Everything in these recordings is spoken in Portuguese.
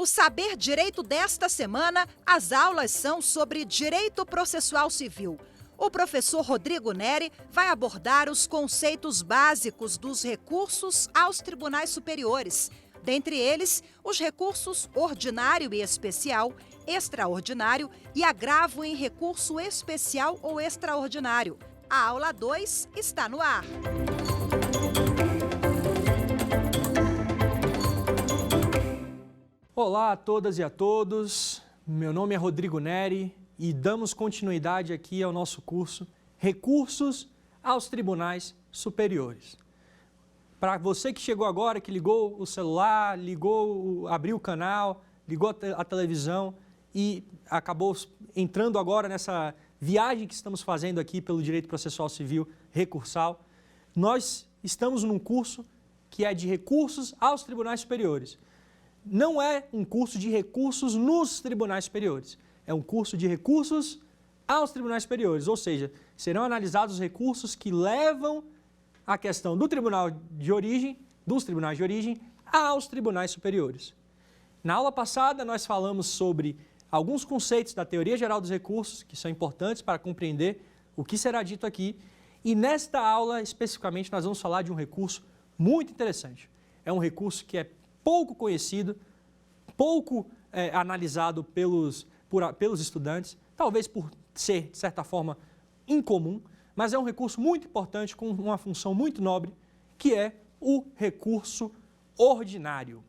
Saber Direito desta semana, as aulas são sobre Direito Processual Civil. O professor Rodrigo Neri vai abordar os conceitos básicos dos recursos aos tribunais superiores. Dentre eles, os recursos ordinário e especial, extraordinário e agravo em recurso especial ou extraordinário. A aula 2 está no ar. Olá a todas e a todos, meu nome é Rodrigo Neri e damos continuidade aqui ao nosso curso Recursos aos Tribunais Superiores. Para você que chegou agora, que ligou o celular, abriu o canal, ligou a televisão e acabou entrando agora nessa viagem que estamos fazendo aqui pelo Direito Processual Civil Recursal, nós estamos num curso que é de Recursos aos Tribunais Superiores. Não é um curso de recursos nos tribunais superiores, é um curso de recursos aos tribunais superiores, ou seja, serão analisados os recursos que levam a questão do tribunal de origem, dos tribunais de origem, aos tribunais superiores. Na aula passada, nós falamos sobre alguns conceitos da teoria geral dos recursos, que são importantes para compreender o que será dito aqui, e nesta aula, especificamente, nós vamos falar de um recurso muito interessante. É um recurso que é pouco conhecido, pouco analisado pelos estudantes, talvez por ser, de certa forma, incomum, mas é um recurso muito importante com uma função muito nobre, que é o recurso ordinário.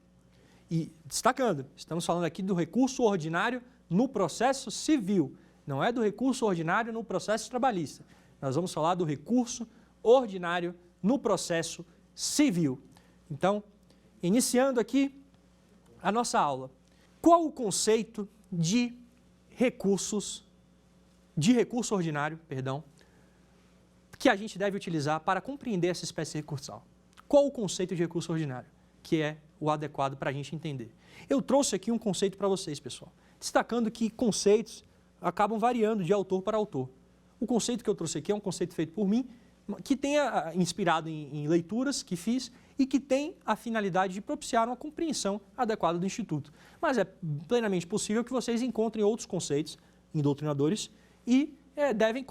E, destacando, estamos falando aqui do recurso ordinário no processo civil, não é do recurso ordinário no processo trabalhista. Nós vamos falar do recurso ordinário no processo civil. Então, iniciando aqui a nossa aula, qual o conceito de recurso ordinário, que a gente deve utilizar para compreender essa espécie recursal? Qual o conceito de recurso ordinário, que é o adequado para a gente entender? Eu trouxe aqui um conceito para vocês, pessoal, destacando que conceitos acabam variando de autor para autor. O conceito que eu trouxe aqui é um conceito feito por mim, que tenha inspirado em leituras que fiz e que tem a finalidade de propiciar uma compreensão adequada do Instituto. Mas é plenamente possível que vocês encontrem outros conceitos em doutrinadores e devem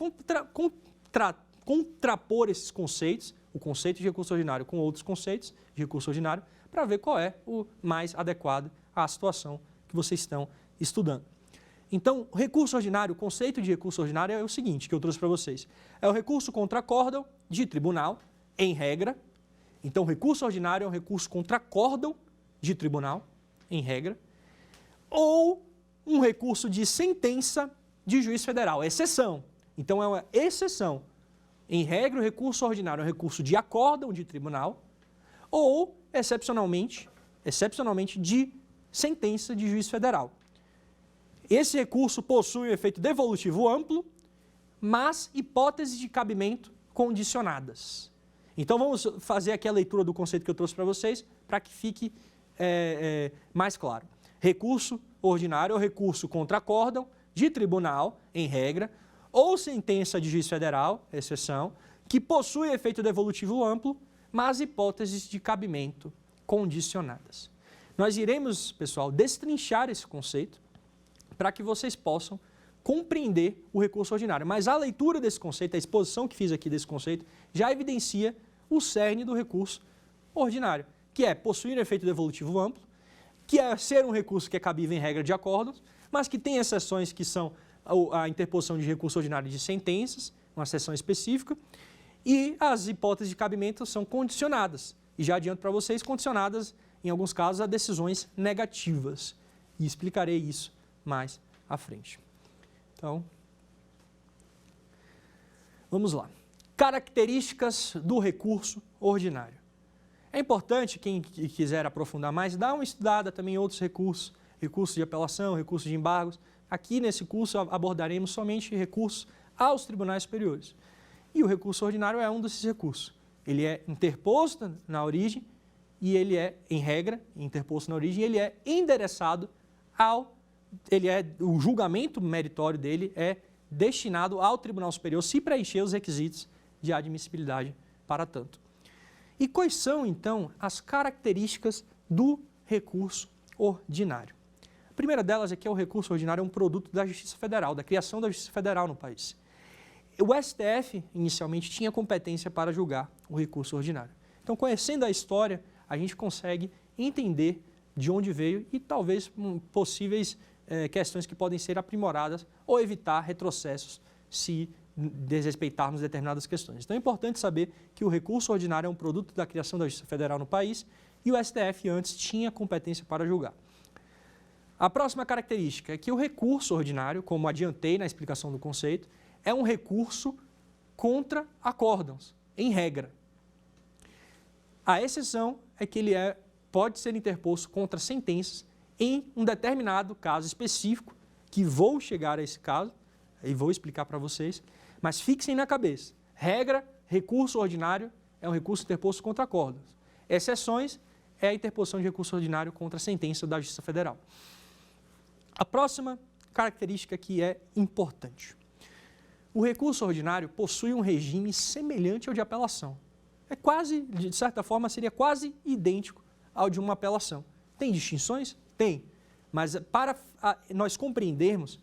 contrapor esses conceitos, o conceito de recurso ordinário com outros conceitos de recurso ordinário, para ver qual é o mais adequado à situação que vocês estão estudando. Então, o recurso ordinário, o conceito de recurso ordinário é o seguinte, que eu trouxe para vocês. É o recurso contra acórdão de tribunal, em regra. Então, o recurso ordinário é um recurso contra acórdão de tribunal, em regra. Ou um recurso de sentença de juiz federal, exceção. Então, é uma exceção. Em regra, o recurso ordinário é um recurso de acórdão de tribunal ou, excepcionalmente, de sentença de juiz federal. Esse recurso possui um efeito devolutivo amplo, mas hipóteses de cabimento condicionadas. Então, vamos fazer aqui a leitura do conceito que eu trouxe para vocês, para que fique mais claro. Recurso ordinário é o recurso contra acórdão de tribunal, em regra, ou sentença de juiz federal, exceção, que possui efeito devolutivo amplo, mas hipóteses de cabimento condicionadas. Nós iremos, pessoal, destrinchar esse conceito para que vocês possam compreender o recurso ordinário. Mas a leitura desse conceito, a exposição que fiz aqui desse conceito, já evidencia o cerne do recurso ordinário, que é possuir efeito devolutivo amplo, que é ser um recurso que é cabível em regra de acórdãos, mas que tem exceções que são a interposição de recurso ordinário de sentenças, uma exceção específica, e as hipóteses de cabimento são condicionadas, e já adianto para vocês, condicionadas, em alguns casos, a decisões negativas, e explicarei isso mais à frente. Então, vamos lá. Características do recurso ordinário. É importante, quem quiser aprofundar mais, dar uma estudada também em outros recursos, recursos de apelação, recursos de embargos. Aqui nesse curso abordaremos somente recursos aos tribunais superiores. E o recurso ordinário é um desses recursos. Ele é interposto na origem e ele é, em regra, interposto na origem, ele é endereçado o julgamento meritório dele é destinado ao Tribunal Superior se preencher os requisitos de admissibilidade para tanto. E quais são, então, as características do recurso ordinário? primeira delas é que o recurso ordinário é um produto da Justiça Federal, da criação da Justiça Federal no país. O STF, inicialmente, tinha competência para julgar o recurso ordinário. Então, conhecendo a história, a gente consegue entender de onde veio e talvez possíveis questões que podem ser aprimoradas ou evitar retrocessos se desrespeitarmos determinadas questões. Então é importante saber que o recurso ordinário é um produto da criação da Justiça Federal no país e o STF antes tinha competência para julgar. A próxima característica é que o recurso ordinário, como adiantei na explicação do conceito, é um recurso contra acórdãos, em regra. A exceção é que ele pode ser interposto contra sentenças em um determinado caso específico, que vou chegar a esse caso e vou explicar para vocês, mas fixem na cabeça. Regra, recurso ordinário é um recurso interposto contra acórdãos. Exceções é a interposição de recurso ordinário contra a sentença da Justiça Federal. A próxima característica que é importante. O recurso ordinário possui um regime semelhante ao de apelação. É quase, de certa forma, seria quase idêntico ao de uma apelação. Tem distinções? Tem. Mas para nós compreendermos,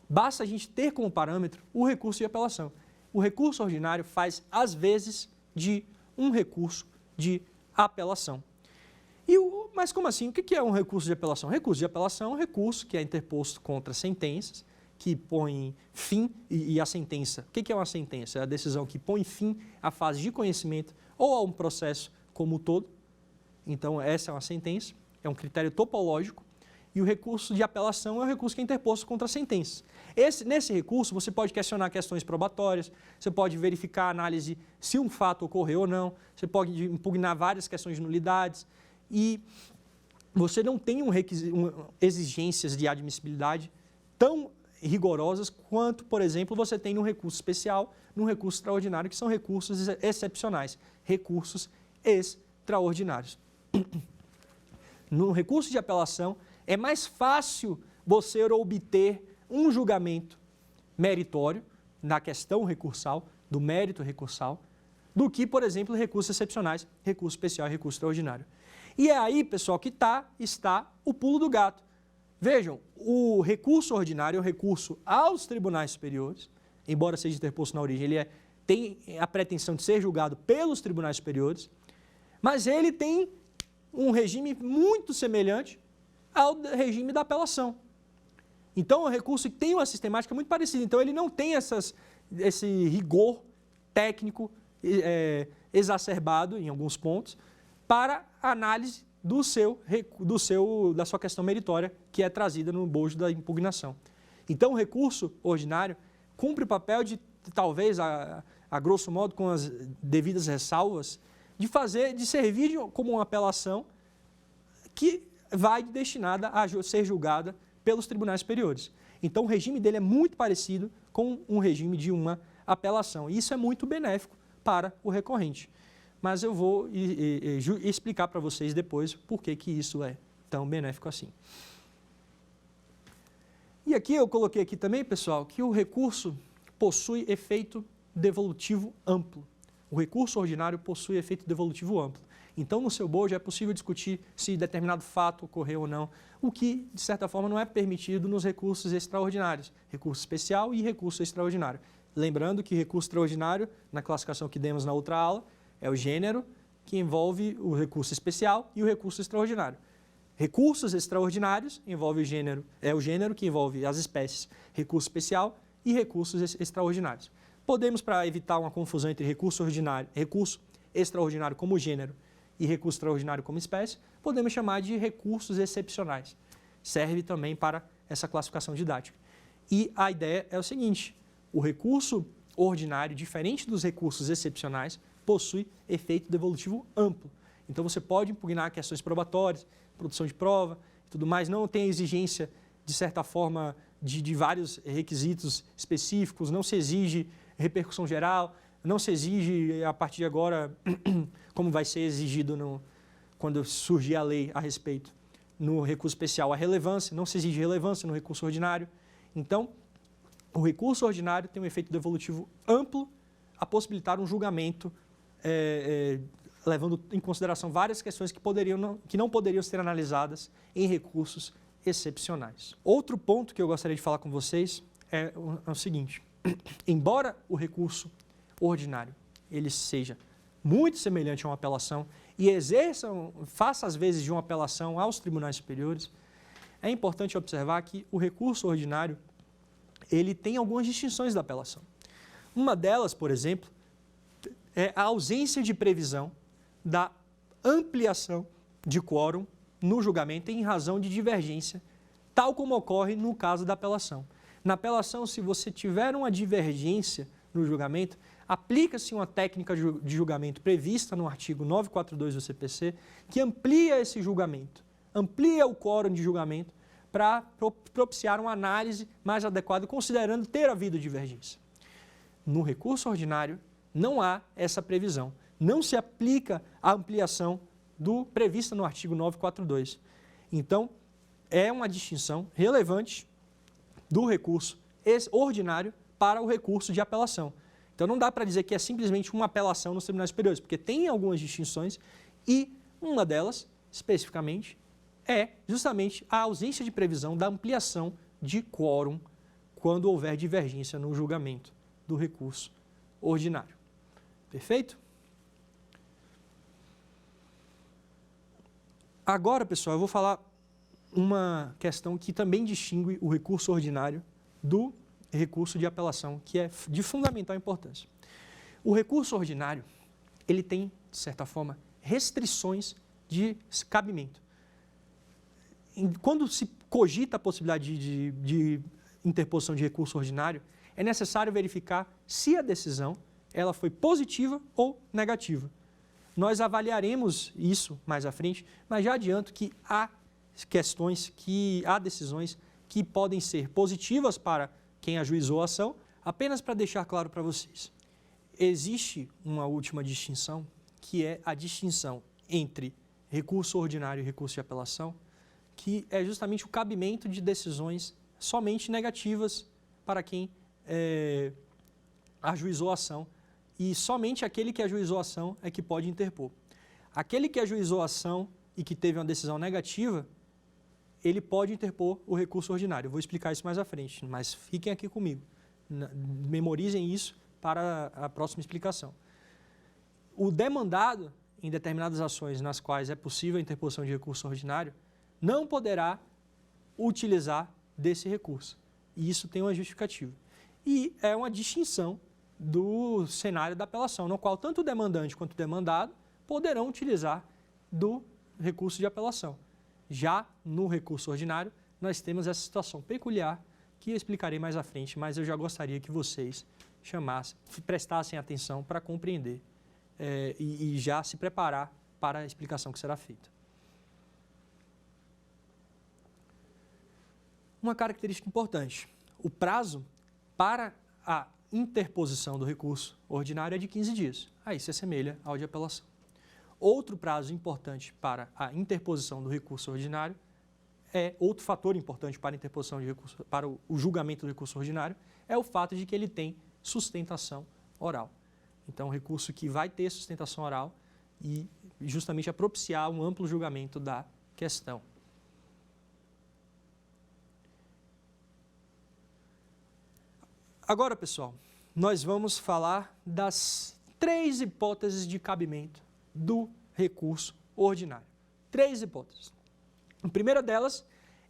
basta a gente ter como parâmetro o recurso de apelação. O recurso ordinário faz, às vezes, de um recurso de apelação. Mas como assim? O que é um recurso de apelação? Recurso de apelação é um recurso que é interposto contra sentenças, que põe fim, e a sentença, o que é uma sentença? É a decisão que põe fim à fase de conhecimento ou a um processo como um todo. Então, essa é uma sentença, é um critério topológico, e o recurso de apelação é um recurso que é interposto contra sentenças. Nesse recurso, você pode questionar questões probatórias, você pode verificar a análise se um fato ocorreu ou não, você pode impugnar várias questões de nulidades, e você não tem exigências de admissibilidade tão rigorosas quanto, por exemplo, você tem no recurso especial, no recurso extraordinário, que são recursos excepcionais, recursos extraordinários. No recurso de apelação, é mais fácil você obter um julgamento meritório na questão recursal, do mérito recursal, do que, por exemplo, recursos excepcionais, recurso especial e recurso extraordinário. E é aí, pessoal, que está o pulo do gato. Vejam, o recurso ordinário é o recurso aos tribunais superiores, embora seja interposto na origem, ele tem a pretensão de ser julgado pelos tribunais superiores, mas ele tem um regime muito semelhante ao regime da apelação. Então, é um recurso que tem uma sistemática muito parecida. Então, ele não tem esse rigor técnico exacerbado, em alguns pontos, para análise da sua questão meritória, que é trazida no bojo da impugnação. Então, o recurso ordinário cumpre o papel de, talvez, a grosso modo, com as devidas ressalvas, de servir como uma apelação que vai destinada a ser julgada pelos tribunais superiores. Então, o regime dele é muito parecido com um regime de uma apelação. E isso é muito benéfico para o recorrente. Mas eu vou explicar para vocês depois por que isso é tão benéfico assim. E aqui eu coloquei aqui também, pessoal, que o recurso possui efeito devolutivo amplo. O recurso ordinário possui efeito devolutivo amplo. Então, no seu bojo é possível discutir se determinado fato ocorreu ou não, o que, de certa forma, não é permitido nos recursos extraordinários, recurso especial e recurso extraordinário. Lembrando que recurso extraordinário, na classificação que demos na outra aula, é o gênero que envolve o recurso especial e o recurso extraordinário. Recursos extraordinários envolve o gênero que envolve as espécies, recurso especial e recursos extraordinários. Podemos, para evitar uma confusão entre recurso extraordinário como gênero e recurso extraordinário como espécie, podemos chamar de recursos excepcionais. Serve também para essa classificação didática. E a ideia é o seguinte: o recurso ordinário, diferente dos recursos excepcionais, possui efeito devolutivo amplo. Então, você pode impugnar questões probatórias, produção de prova e tudo mais, não tem exigência, de certa forma, de vários requisitos específicos, não se exige repercussão geral, não se exige, a partir de agora, como vai ser exigido quando surgir a lei a respeito, no recurso especial, a relevância, não se exige relevância no recurso ordinário. Então, o recurso ordinário tem um efeito devolutivo amplo a possibilitar um julgamento levando em consideração várias questões que não poderiam ser analisadas em recursos excepcionais. Outro ponto que eu gostaria de falar com vocês é o seguinte: embora o recurso ordinário ele seja muito semelhante a uma apelação e faça às vezes de uma apelação aos tribunais superiores, é importante observar que o recurso ordinário ele tem algumas distinções da apelação. Uma delas, por exemplo, é a ausência de previsão da ampliação de quórum no julgamento em razão de divergência, tal como ocorre no caso da apelação. Na apelação, se você tiver uma divergência no julgamento, aplica-se uma técnica de julgamento prevista no artigo 942 do CPC, que amplia esse julgamento, amplia o quórum de julgamento para propiciar uma análise mais adequada, considerando ter havido divergência. No recurso ordinário, não há essa previsão. Não se aplica a ampliação prevista no artigo 942. Então, é uma distinção relevante do recurso ordinário para o recurso de apelação. Então, não dá para dizer que é simplesmente uma apelação nos tribunais superiores, porque tem algumas distinções e uma delas, especificamente, é justamente a ausência de previsão da ampliação de quórum quando houver divergência no julgamento do recurso ordinário. Perfeito? Agora, pessoal, eu vou falar uma questão que também distingue o recurso ordinário do recurso de apelação, que é de fundamental importância. O recurso ordinário, ele tem, de certa forma, restrições de cabimento. Quando se cogita a possibilidade de interposição de recurso ordinário, é necessário verificar se a decisão ela foi positiva ou negativa. Nós avaliaremos isso mais à frente, mas já adianto que há decisões que podem ser positivas para quem ajuizou a ação, apenas para deixar claro para vocês. Existe uma última distinção, que é a distinção entre recurso ordinário e recurso de apelação, que é justamente o cabimento de decisões somente negativas para quem ajuizou a ação, e somente aquele que ajuizou a ação é que pode interpor. Aquele que ajuizou a ação e que teve uma decisão negativa, ele pode interpor o recurso ordinário. Eu vou explicar isso mais à frente, mas fiquem aqui comigo. Memorizem isso para a próxima explicação. O demandado, em determinadas ações nas quais é possível a interposição de recurso ordinário, não poderá utilizar desse recurso. E isso tem uma justificativa. E é uma distinção do cenário da apelação, no qual tanto o demandante quanto o demandado poderão utilizar do recurso de apelação. Já no recurso ordinário, nós temos essa situação peculiar que eu explicarei mais à frente, mas eu já gostaria que vocês prestassem atenção para compreender e já se preparar para a explicação que será feita. Uma característica importante: o prazo para a interposição do recurso ordinário é de 15 dias. Aí se assemelha ao de apelação. Outro prazo importante para a interposição do recurso ordinário outro fator importante para a interposição de recurso, para o julgamento do recurso ordinário, é o fato de que ele tem sustentação oral. Então, um recurso que vai ter sustentação oral e justamente a propiciar um amplo julgamento da questão. Agora, pessoal, nós vamos falar das 3 hipóteses de cabimento do recurso ordinário. 3 hipóteses. A primeira delas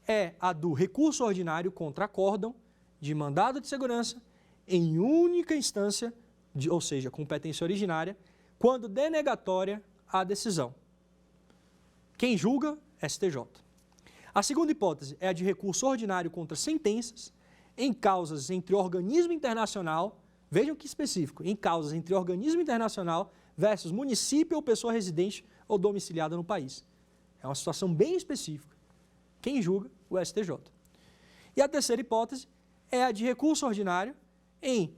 é a do recurso ordinário contra acórdão de mandado de segurança em única instância, ou seja, competência originária, quando denegatória a decisão. Quem julga? STJ. A segunda hipótese é a de recurso ordinário contra sentenças em causas entre organismo internacional, vejam que específico, em causas entre organismo internacional versus município ou pessoa residente ou domiciliada no país. É uma situação bem específica. Quem julga? O STJ. E a terceira hipótese é a de recurso ordinário em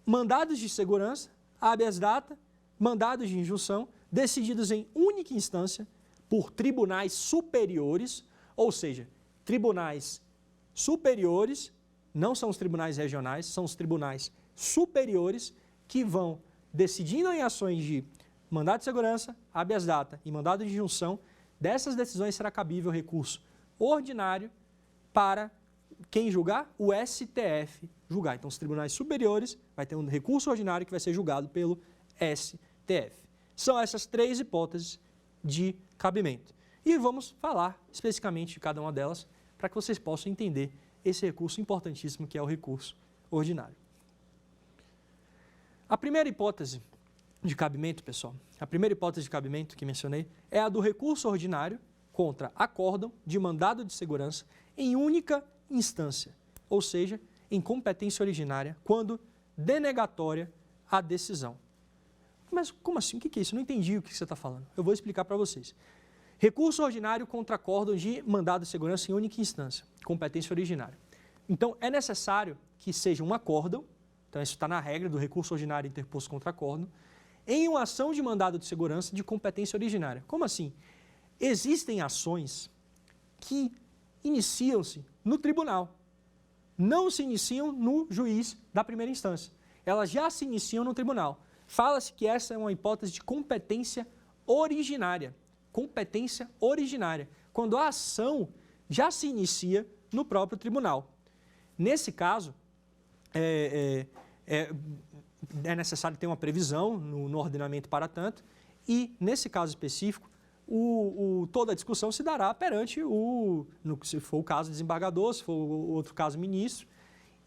mandados de segurança, habeas data, mandados de injunção, decididos em única instância por tribunais superiores, ou seja, tribunais superiores, não são os tribunais regionais, são os tribunais superiores que vão decidindo em ações de mandado de segurança, habeas data e mandado de injunção. Dessas decisões será cabível recurso ordinário para quem julgar? O STF julgar. Então, os tribunais superiores vai ter um recurso ordinário que vai ser julgado pelo STF. São essas 3 hipóteses de cabimento. E vamos falar especificamente de cada uma delas para que vocês possam entender esse recurso importantíssimo que é o recurso ordinário. A primeira hipótese de cabimento, pessoal, a primeira hipótese de cabimento que mencionei é a do recurso ordinário contra acórdão de mandado de segurança em única instância, ou seja, em competência originária, quando denegatória a decisão. Mas como assim? O que é isso? Eu não entendi o que você está falando. Eu vou explicar para vocês. Recurso ordinário contra acórdão de mandado de segurança em única instância, competência originária. Então, é necessário que seja um acórdão, então isso está na regra do recurso ordinário interposto contra acórdão, em uma ação de mandado de segurança de competência originária. Como assim? Existem ações que iniciam-se no tribunal, não se iniciam no juiz da primeira instância. Elas já se iniciam no tribunal. Fala-se que essa é uma hipótese de competência originária. Competência originária, quando a ação já se inicia no próprio tribunal. Nesse caso, é necessário ter uma previsão no ordenamento para tanto, e nesse caso específico, toda a discussão se dará perante se for o caso desembargador, se for outro caso ministro,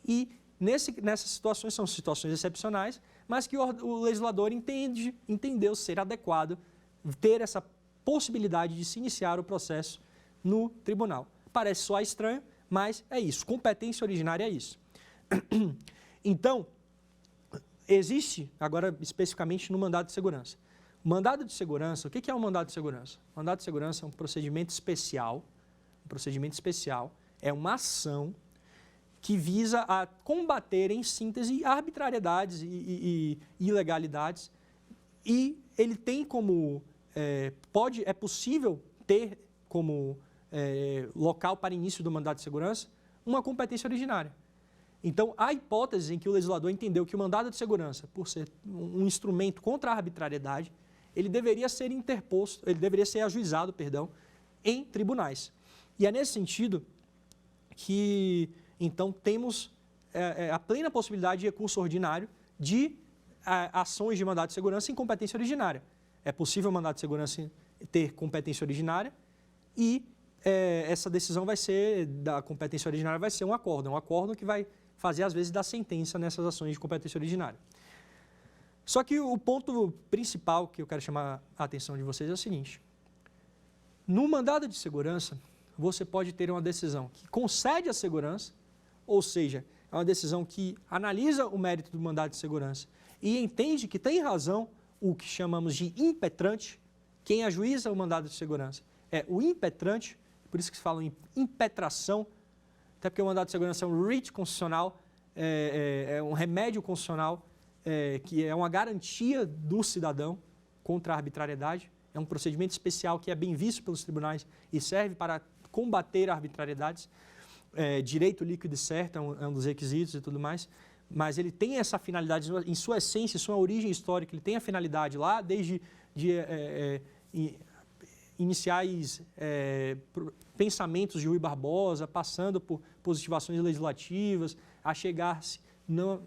e nessas situações são situações excepcionais, mas que o legislador entendeu ser adequado ter essa possibilidade de se iniciar o processo no tribunal. Parece soar estranho, mas é isso. Competência originária é isso. Então, existe, agora especificamente no mandado de segurança. O mandado de segurança, o que é um mandado de segurança? O mandado de segurança é um procedimento especial. Um procedimento especial é uma ação que visa a combater, em síntese, arbitrariedades e ilegalidades. E ele tem como... é possível ter como local para início do mandado de segurança uma competência originária. Então, há hipóteses em que o legislador entendeu que o mandado de segurança, por ser um instrumento contra a arbitrariedade, ele deveria ser interposto, ele deveria ser ajuizado, em tribunais. E é nesse sentido que, então, temos a plena possibilidade de recurso ordinário de ações de mandado de segurança em competência originária. É possível o mandado de segurança ter competência originária e essa decisão da competência originária vai ser um acórdão que vai fazer, às vezes, da sentença nessas ações de competência originária. Só que o ponto principal que eu quero chamar a atenção de vocês é o seguinte. No mandado de segurança, você pode ter uma decisão que concede a segurança, ou seja, é uma decisão que analisa o mérito do mandado de segurança e entende que tem razão o que chamamos de impetrante. Quem ajuiza o mandado de segurança é o impetrante, por isso que se fala em impetração, até porque o mandado de segurança é um writ constitucional, é um remédio constitucional, que é uma garantia do cidadão contra a arbitrariedade. É um procedimento especial que é bem visto pelos tribunais e serve para combater arbitrariedades. Direito líquido e certo é um dos requisitos e tudo mais, mas ele tem essa finalidade, em sua essência, em sua origem histórica, ele tem a finalidade lá desde iniciais pensamentos de Rui Barbosa, passando por positivações legislativas, a chegar-se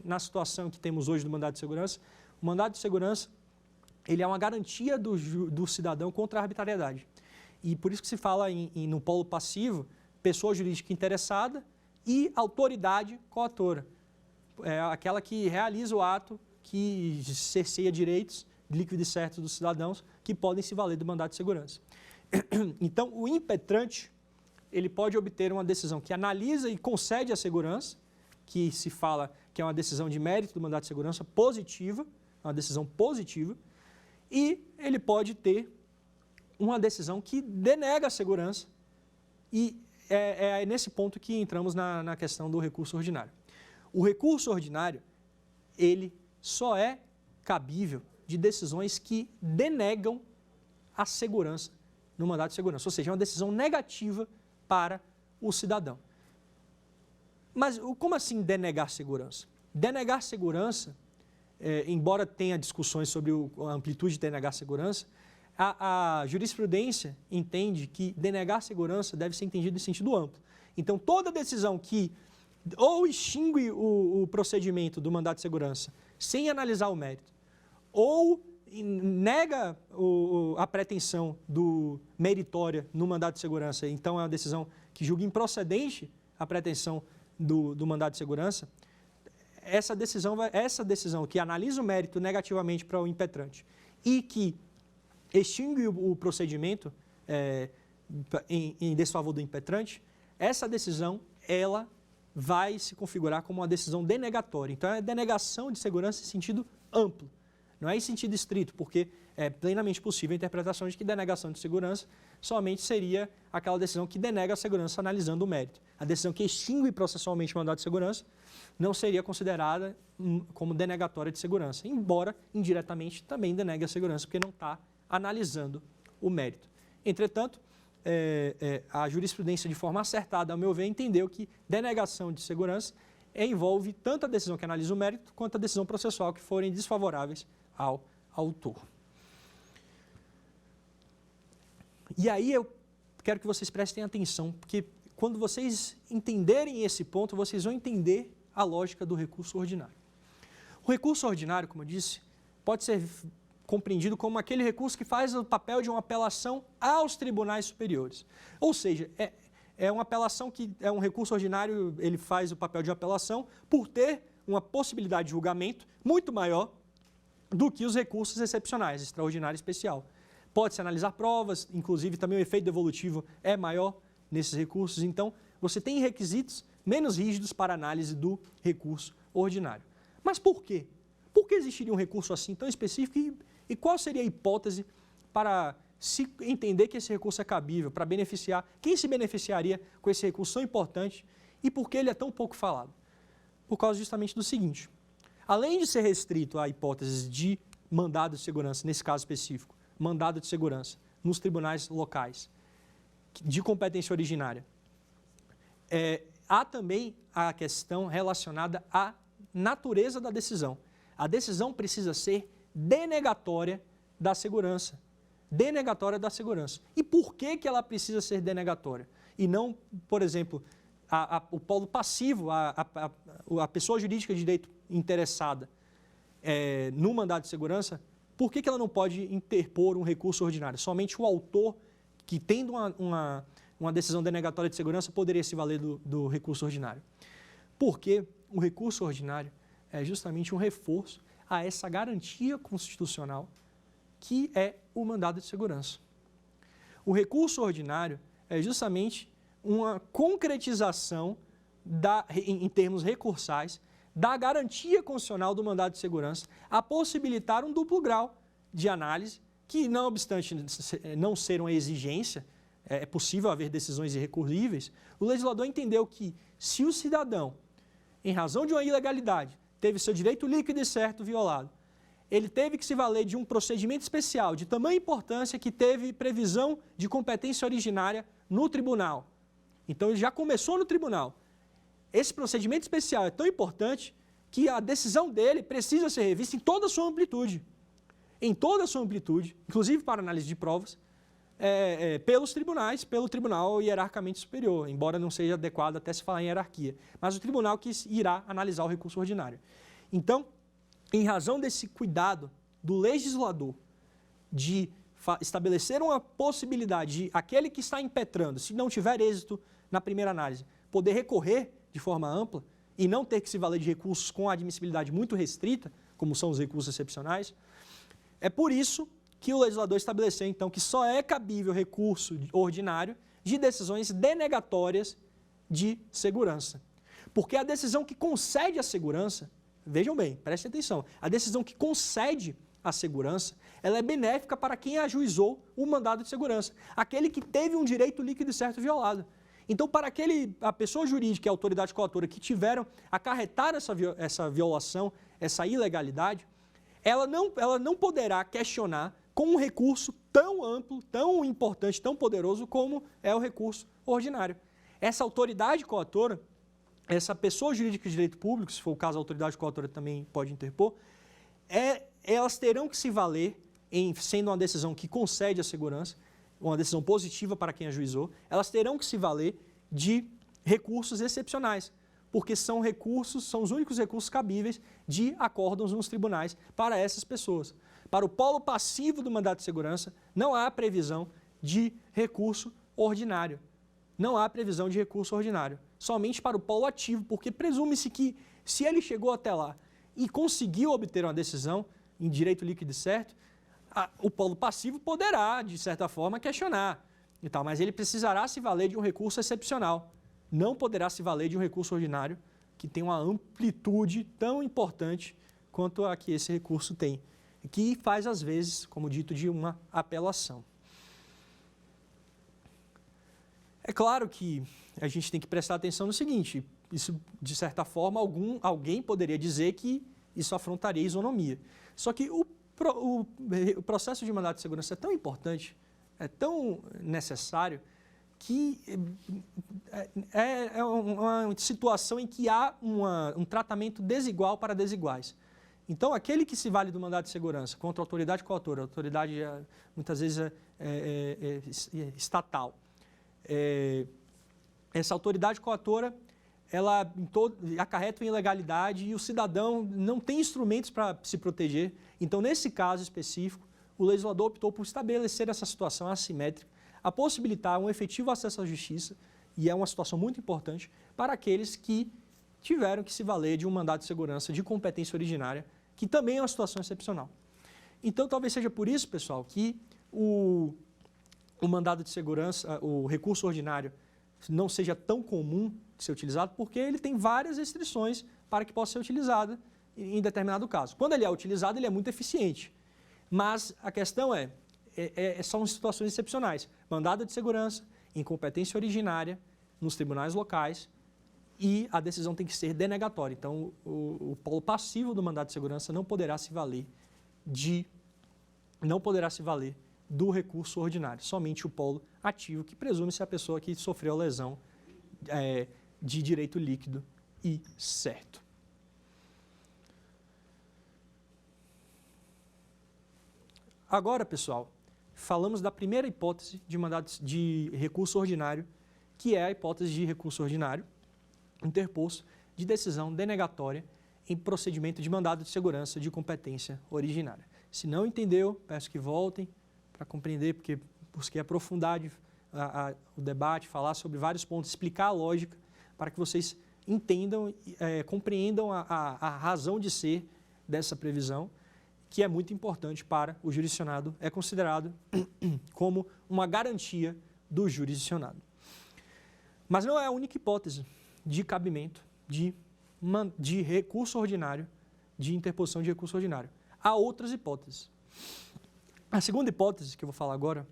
na situação que temos hoje do mandado de segurança. O mandado de segurança ele é uma garantia do cidadão contra a arbitrariedade. E por isso que se fala no polo passivo, pessoa jurídica interessada e autoridade coatora. É aquela que realiza o ato que cerceia direitos líquidos e certos dos cidadãos que podem se valer do mandado de segurança. Então, o impetrante, ele pode obter uma decisão que analisa e concede a segurança, que se fala que é uma decisão de mérito do mandado de segurança positiva, uma decisão positiva, e ele pode ter uma decisão que denega a segurança, e é nesse ponto que entramos na questão do recurso ordinário. O recurso ordinário, ele só é cabível de decisões que denegam a segurança no mandado de segurança, ou seja, é uma decisão negativa para o cidadão. Mas como assim denegar segurança? Denegar segurança, embora tenha discussões sobre a amplitude de denegar segurança, a jurisprudência entende que denegar segurança deve ser entendido em sentido amplo. Então, toda decisão que ou extingue o procedimento do mandado de segurança sem analisar o mérito, ou nega a pretensão do meritória no mandado de segurança, então é uma decisão que julga improcedente a pretensão do mandado de segurança, essa decisão que analisa o mérito negativamente para o impetrante e que extingue o procedimento em desfavor do impetrante, essa decisão, ela vai se configurar como uma decisão denegatória. Então, é denegação de segurança em sentido amplo, não é em sentido estrito, porque é plenamente possível a interpretação de que denegação de segurança somente seria aquela decisão que denega a segurança analisando o mérito. A decisão que extingue processualmente o mandado de segurança não seria considerada como denegatória de segurança, embora indiretamente também denegue a segurança, porque não está analisando o mérito. Entretanto, a jurisprudência, de forma acertada, ao meu ver, entendeu que denegação de segurança envolve tanto a decisão que analisa o mérito, quanto a decisão processual que forem desfavoráveis ao autor. E aí eu quero que vocês prestem atenção, porque quando vocês entenderem esse ponto, vocês vão entender a lógica do recurso ordinário. O recurso ordinário, como eu disse, pode ser compreendido como aquele recurso que faz o papel de uma apelação aos tribunais superiores. Ou seja, é uma apelação que é um recurso ordinário, ele faz o papel de uma apelação por ter uma possibilidade de julgamento muito maior do que os recursos excepcionais, extraordinário e especial. Pode-se analisar provas, inclusive também o efeito devolutivo é maior nesses recursos, então você tem requisitos menos rígidos para análise do recurso ordinário. Mas por quê? Por que existiria um recurso assim tão específico e qual seria a hipótese para se entender que esse recurso é cabível, para beneficiar, quem se beneficiaria com esse recurso tão importante e por que ele é tão pouco falado? Por causa justamente do seguinte, além de ser restrito à hipótese de mandado de segurança, nesse caso específico, mandado de segurança nos tribunais locais de competência originária, há também a questão relacionada à natureza da decisão. A decisão precisa ser denegatória da segurança. Denegatória da segurança. E por que ela precisa ser denegatória? E não, por exemplo, o polo passivo, a pessoa jurídica de direito interessada no mandado de segurança, por que ela não pode interpor um recurso ordinário? Somente o autor, que tendo uma decisão denegatória de segurança, poderia se valer do recurso ordinário. Porque o recurso ordinário é justamente um reforço a essa garantia constitucional que é o mandado de segurança. O recurso ordinário é justamente uma concretização em termos recursais da garantia constitucional do mandado de segurança a possibilitar um duplo grau de análise que, não obstante não ser uma exigência, é possível haver decisões irrecorríveis, o legislador entendeu que se o cidadão, em razão de uma ilegalidade, teve seu direito líquido e certo violado, ele teve que se valer de um procedimento especial de tamanha importância que teve previsão de competência originária no tribunal. Então, ele já começou no tribunal. Esse procedimento especial é tão importante que a decisão dele precisa ser revista em toda a sua amplitude. Em toda a sua amplitude, inclusive para análise de provas, pelos tribunais, pelo tribunal hierarquicamente superior, embora não seja adequado até se falar em hierarquia, mas o tribunal que irá analisar o recurso ordinário. Então, em razão desse cuidado do legislador de estabelecer uma possibilidade de aquele que está impetrando, se não tiver êxito na primeira análise, poder recorrer de forma ampla e não ter que se valer de recursos com admissibilidade muito restrita, como são os recursos excepcionais, é por isso que o legislador estabeleceu, então, que só é cabível recurso ordinário de decisões denegatórias de segurança. Porque a decisão que concede a segurança, vejam bem, prestem atenção, a decisão que concede a segurança, ela é benéfica para quem ajuizou o mandado de segurança, aquele que teve um direito líquido e certo violado. Então, para a pessoa jurídica e a autoridade coautora que tiveram acarretar essa violação, essa ilegalidade, ela não poderá questionar com um recurso tão amplo, tão importante, tão poderoso como é o recurso ordinário. Essa autoridade coautora, essa pessoa jurídica de direito público, se for o caso a autoridade coautora também pode interpor, elas terão que se valer sendo uma decisão que concede a segurança, uma decisão positiva para quem ajuizou, elas terão que se valer de recursos excepcionais, porque são os únicos recursos cabíveis de acórdãos nos tribunais para essas pessoas. Para o polo passivo do mandado de segurança, não há previsão de recurso ordinário. Não há previsão de recurso ordinário. Somente para o polo ativo, porque presume-se que, se ele chegou até lá e conseguiu obter uma decisão em direito líquido e certo, o polo passivo poderá, de certa forma, questionar, e tal, mas ele precisará se valer de um recurso excepcional. Não poderá se valer de um recurso ordinário que tem uma amplitude tão importante quanto a que esse recurso tem, que faz, às vezes, como dito, de uma apelação. É claro que a gente tem que prestar atenção no seguinte, isso, de certa forma, alguém poderia dizer que isso afrontaria a isonomia. Só que o processo de mandado de segurança é tão importante, é tão necessário, que é uma situação em que há um tratamento desigual para desiguais. Então, aquele que se vale do mandado de segurança contra a autoridade coautora, a autoridade muitas vezes estatal, essa autoridade coautora, ela acarreta uma ilegalidade e o cidadão não tem instrumentos para se proteger. Então, nesse caso específico, o legislador optou por estabelecer essa situação assimétrica, a possibilitar um efetivo acesso à justiça, e é uma situação muito importante, para aqueles que tiveram que se valer de um mandado de segurança de competência originária, que também é uma situação excepcional. Então, talvez seja por isso, pessoal, que o mandado de segurança, o recurso ordinário, não seja tão comum de ser utilizado, porque ele tem várias restrições para que possa ser utilizado em determinado caso. Quando ele é utilizado, ele é muito eficiente. Mas a questão são situações excepcionais. Mandado de segurança, incompetência originária, nos tribunais locais, e a decisão tem que ser denegatória. Então, o polo passivo do mandado de segurança não poderá se valer do recurso ordinário, somente o polo ativo, que presume-se a pessoa que sofreu a lesão de direito líquido e certo. Agora, pessoal, falamos da primeira hipótese de recurso ordinário, que é a hipótese de recurso ordinário interposto de decisão denegatória em procedimento de mandado de segurança de competência originária. Se não entendeu, peço que voltem para compreender, porque busquei aprofundar o debate, falar sobre vários pontos, explicar a lógica, para que vocês entendam, compreendam a razão de ser dessa previsão, que é muito importante para o jurisdicionado, é considerado como uma garantia do jurisdicionado. Mas não é a única hipótese de cabimento de recurso ordinário, de interposição de recurso ordinário. Há outras hipóteses. A segunda hipótese que eu vou falar agora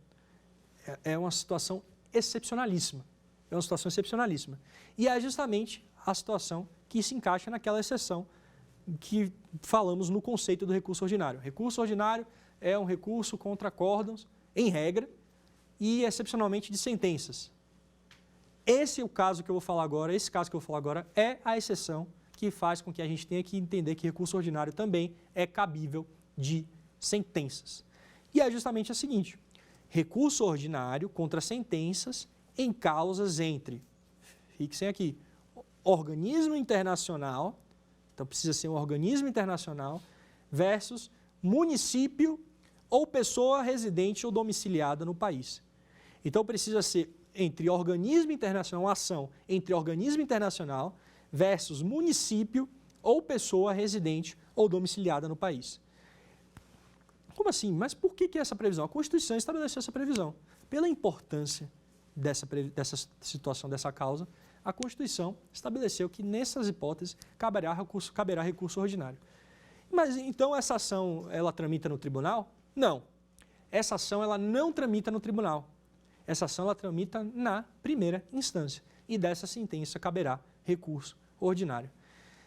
é uma situação excepcionalíssima. É uma situação excepcionalíssima. E é justamente a situação que se encaixa naquela exceção que falamos no conceito do recurso ordinário. Recurso ordinário é um recurso contra acórdãos, em regra, e excepcionalmente de sentenças. Esse caso que eu vou falar agora é a exceção que faz com que a gente tenha que entender que recurso ordinário também é cabível de sentenças. E é justamente a seguinte: recurso ordinário contra sentenças em causas entre, fixem aqui, organismo internacional, então precisa ser um organismo internacional, versus município ou pessoa residente ou domiciliada no país. Então precisa ser entre organismo internacional, uma ação entre organismo internacional versus município ou pessoa residente ou domiciliada no país. Como assim? Mas por que essa previsão? A Constituição estabeleceu essa previsão. Pela importância dessa situação, dessa causa, a Constituição estabeleceu que nessas hipóteses caberá recurso ordinário. Mas então essa ação, ela tramita no tribunal? Não. Essa ação, ela não tramita no tribunal. Essa ação, ela tramita na primeira instância. E dessa sentença caberá recurso ordinário.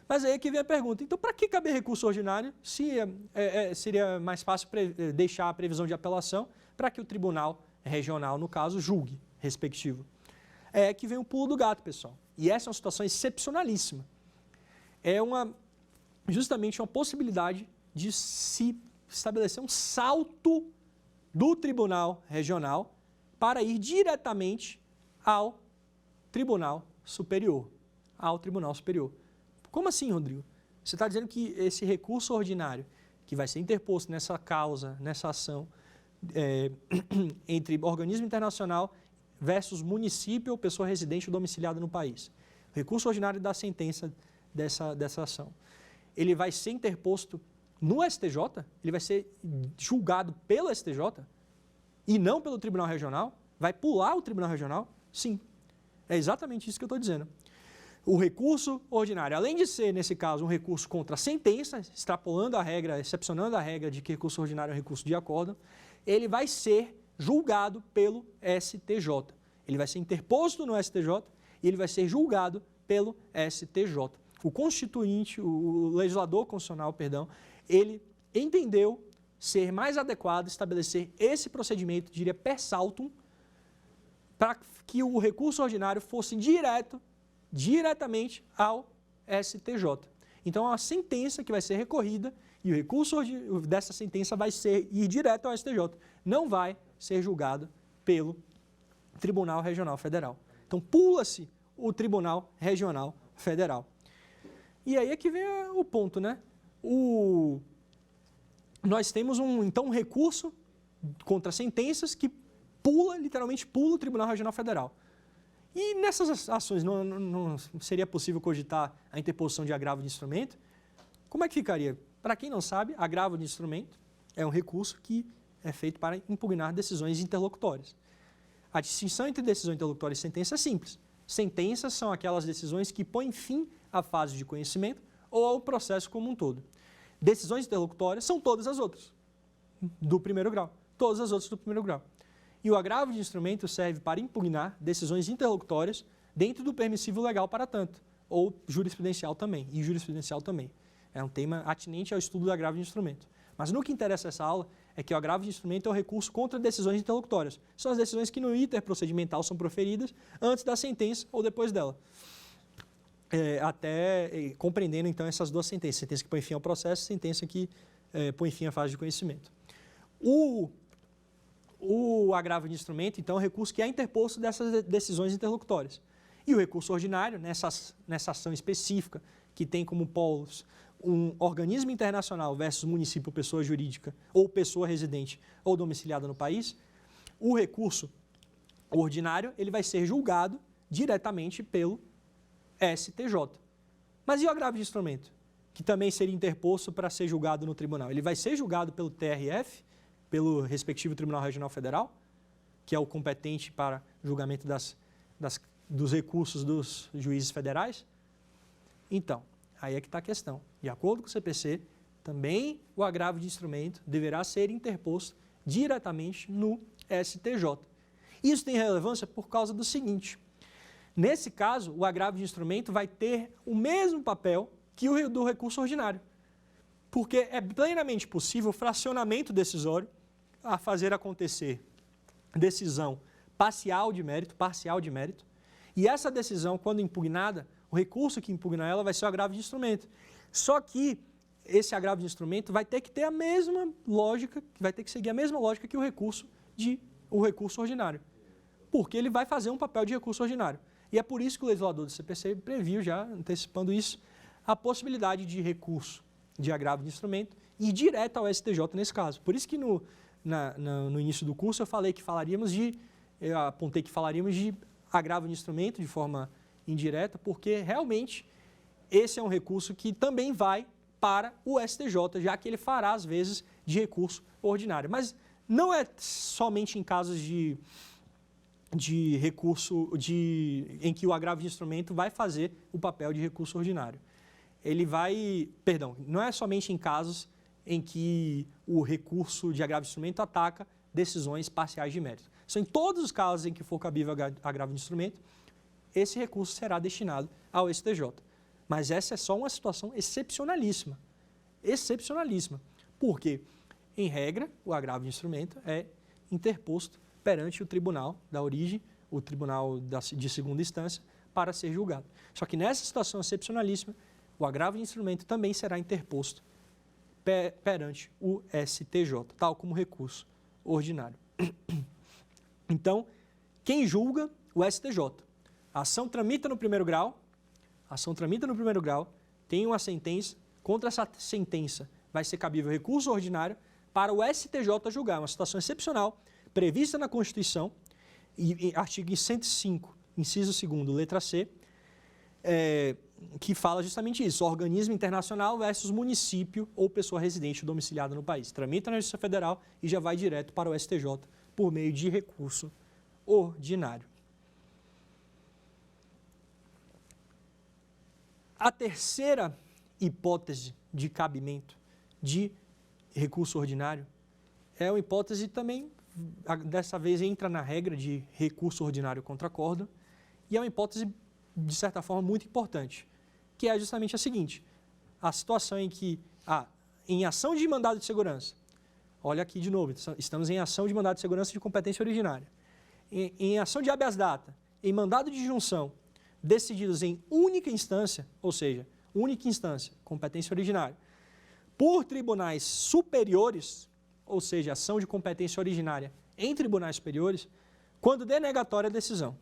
Mas aí é que vem a pergunta, então para que caber recurso ordinário se seria mais fácil deixar a previsão de apelação para que o tribunal regional, no caso, julgue, respectivo? É que vem o pulo do gato, pessoal. E essa é uma situação excepcionalíssima. É justamente uma possibilidade de se estabelecer um salto do Tribunal Regional para ir diretamente ao Tribunal Superior. Como assim, Rodrigo? Você está dizendo que esse recurso ordinário que vai ser interposto nessa causa, nessa ação, entre organismo internacional versus município ou pessoa residente ou domiciliada no país. O recurso ordinário da sentença dessa ação. Ele vai ser interposto no STJ? Ele vai ser julgado pelo STJ? E não pelo Tribunal Regional? Vai pular o Tribunal Regional? Sim. É exatamente isso que eu estou dizendo. O recurso ordinário, além de ser, nesse caso, um recurso contra a sentença, extrapolando a regra, excepcionando a regra de que recurso ordinário é um recurso de acórdão, ele vai ser julgado pelo STJ. Ele vai ser interposto no STJ e ele vai ser julgado pelo STJ. O constituinte, o legislador constitucional, ele entendeu ser mais adequado estabelecer esse procedimento, diria per saltum, para que o recurso ordinário fosse diretamente ao STJ. Então, é uma sentença que vai ser recorrida e o recurso dessa sentença vai ir direto ao STJ. Não vai ser julgado pelo Tribunal Regional Federal. Então, pula-se o Tribunal Regional Federal. E aí é que vem o ponto, né? Nós temos um recurso contra sentenças que literalmente pula o Tribunal Regional Federal. E nessas ações não seria possível cogitar a interposição de agravo de instrumento? Como é que ficaria? Para quem não sabe, agravo de instrumento é um recurso que é feito para impugnar decisões interlocutórias. A distinção entre decisão interlocutória e sentença é simples. Sentenças são aquelas decisões que põem fim à fase de conhecimento ou ao processo como um todo. Decisões interlocutórias são todas as outras do primeiro grau. Todas as outras do primeiro grau. E o agravo de instrumento serve para impugnar decisões interlocutórias dentro do permissivo legal para tanto, ou jurisprudencial também, e jurisprudencial também. É um tema atinente ao estudo do agravo de instrumento. Mas no que interessa essa aula é que o agravo de instrumento é o recurso contra decisões interlocutórias. São as decisões que no iter procedimental são proferidas antes da sentença ou depois dela. Compreendendo então essas duas sentenças, sentença que põe fim ao processo, sentença que põe fim à fase de conhecimento. O agravo de instrumento, então, é o recurso que é interposto dessas decisões interlocutórias. E o recurso ordinário, nessa ação específica, que tem como polos um organismo internacional versus município, pessoa jurídica, ou pessoa residente ou domiciliada no país, o recurso ordinário ele vai ser julgado diretamente pelo STJ. Mas e o agravo de instrumento? Que também seria interposto para ser julgado no tribunal. Ele vai ser julgado pelo TRF, pelo respectivo Tribunal Regional Federal, que é o competente para julgamento dos recursos dos juízes federais. Então, aí é que está a questão. De acordo com o CPC, também o agravo de instrumento deverá ser interposto diretamente no STJ. Isso tem relevância por causa do seguinte. Nesse caso, o agravo de instrumento vai ter o mesmo papel que o do recurso ordinário, porque é plenamente possível o fracionamento decisório a fazer acontecer decisão parcial de mérito, e essa decisão, quando impugnada, o recurso que impugna ela vai ser o agravo de instrumento. Só que esse agravo de instrumento vai ter que ter a mesma lógica, vai ter que seguir a mesma lógica que o recurso ordinário, porque ele vai fazer um papel de recurso ordinário. E é por isso que o legislador do CPC previu, já antecipando isso, a possibilidade de recurso de agravo de instrumento e direto ao STJ nesse caso. Por isso que no início do curso eu apontei que falaríamos de agravo de instrumento de forma indireta, porque realmente esse é um recurso que também vai para o STJ, já que ele fará, às vezes, de recurso ordinário. Mas não é somente em casos de recurso em que o agravo de instrumento vai fazer o papel de recurso ordinário. Não é somente em casos em que o recurso de agravo de instrumento ataca decisões parciais de mérito. São em todos os casos em que for cabível agravo de instrumento, esse recurso será destinado ao STJ. Mas essa é só uma situação excepcionalíssima. Porque, em regra, o agravo de instrumento é interposto perante o tribunal da origem, o tribunal de segunda instância, para ser julgado. Só que nessa situação excepcionalíssima, o agravo de instrumento também será interposto perante o STJ, tal como recurso ordinário. Então, quem julga? O STJ. A ação tramita no primeiro grau, tem uma sentença, contra essa sentença vai ser cabível recurso ordinário para o STJ julgar, uma situação excepcional, prevista na Constituição, e artigo 105, inciso 2º, letra C, que fala justamente isso, organismo internacional versus município ou pessoa residente domiciliada no país. Tramita na Justiça Federal e já vai direto para o STJ por meio de recurso ordinário. A terceira hipótese de cabimento de recurso ordinário é uma hipótese também, dessa vez entra na regra de recurso ordinário contra acórdão, e é uma hipótese, de certa forma, muito importante, que é justamente a seguinte: a situação em que, em ação de mandado de segurança, olha aqui de novo, estamos em ação de mandado de segurança de competência originária, em ação de habeas data, em mandado de junção, decididos em única instância, ou seja, única instância, competência originária, por tribunais superiores, ou seja, ação de competência originária em tribunais superiores, quando denegatória a decisão.